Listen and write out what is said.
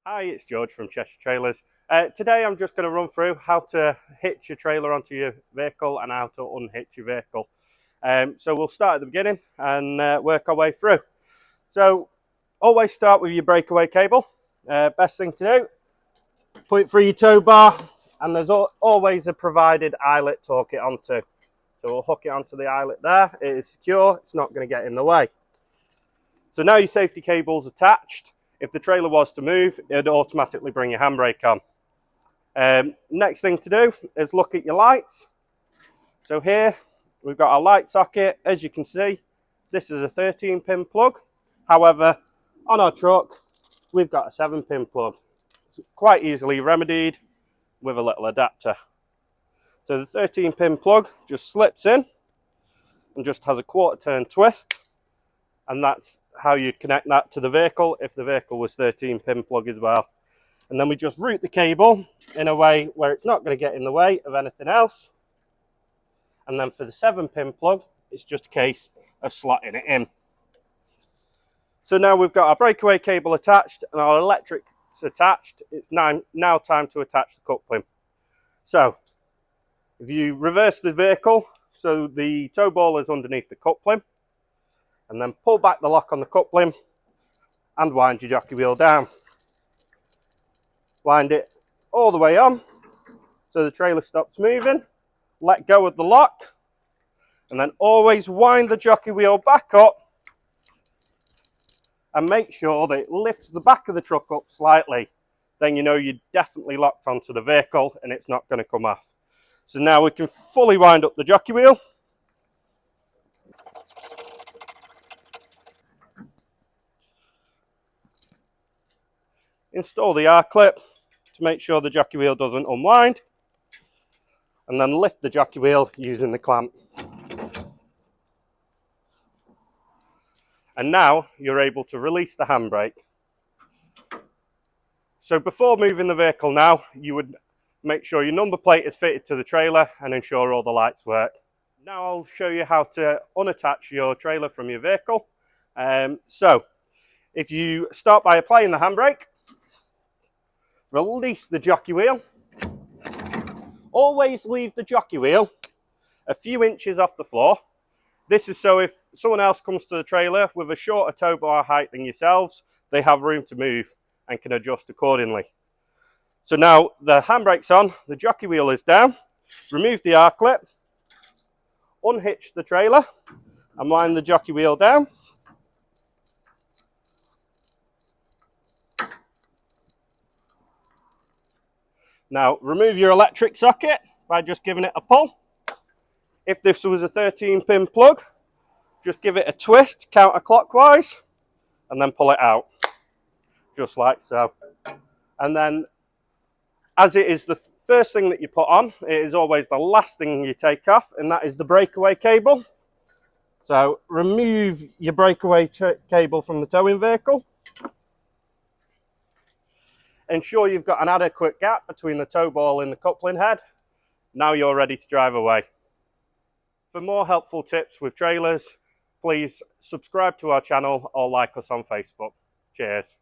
Hi, it's George from Cheshire Trailers. Today I'm just going to run through how to hitch your trailer onto your vehicle and how to unhitch your vehicle. So we'll start at the beginning and work our way through. So always start with your breakaway cable. Best thing to do, put it through your tow bar, and there's always a provided eyelet to hook it onto. So we'll hook it onto the eyelet there. It is secure, it's not going to get in the way. So now your safety cable's attached. If the trailer was to move, it'd automatically bring your handbrake on. Next thing to do is look at your lights. So here we've got our light socket. As you can see, this is a 13-pin plug. However, on our truck, we've got a 7-pin plug. It's quite easily remedied with a little adapter. So the 13-pin plug just slips in and just has a quarter-turn twist, and that's how you'd connect that to the vehicle if the vehicle was 13-pin plug as well. And then we just route the cable in a way where it's not going to get in the way of anything else. And then for the 7-pin plug, it's just a case of slotting it in. So now we've got our breakaway cable attached and our electrics attached. It's now time to attach the coupling. So if you reverse the vehicle, so the tow ball is underneath the coupling, and then pull back the lock on the coupling and wind your jockey wheel down. Wind it all the way on so the trailer stops moving. Let go of the lock, and then always wind the jockey wheel back up and make sure that it lifts the back of the truck up slightly. Then you know you're definitely locked onto the vehicle and it's not going to come off. So now we can fully wind up the jockey wheel. Install the R-clip to make sure the jockey wheel doesn't unwind, and then lift the jockey wheel using the clamp. And now you're able to release the handbrake. So before moving the vehicle now, you would make sure your number plate is fitted to the trailer and ensure all the lights work. Now I'll show you how to unattach your trailer from your vehicle. So if you start by applying the handbrake, release the jockey wheel. Always leave the jockey wheel a few inches off the floor. This is so if someone else comes to the trailer with a shorter tow bar height than yourselves, they have room to move and can adjust accordingly. So now the handbrake's on, the jockey wheel is down. Remove the R-clip, unhitch the trailer and wind the jockey wheel down. Now remove your electric socket by just giving it a pull. If this was a 13-pin plug, just give it a twist counterclockwise and then pull it out, just like so. And then as it is the first thing that you put on, it is always the last thing you take off, and that is the breakaway cable. So remove your breakaway cable from the towing vehicle. Ensure you've got an adequate gap between the tow ball and the coupling head. Now you're ready to drive away. For more helpful tips with trailers, please subscribe to our channel or like us on Facebook. Cheers.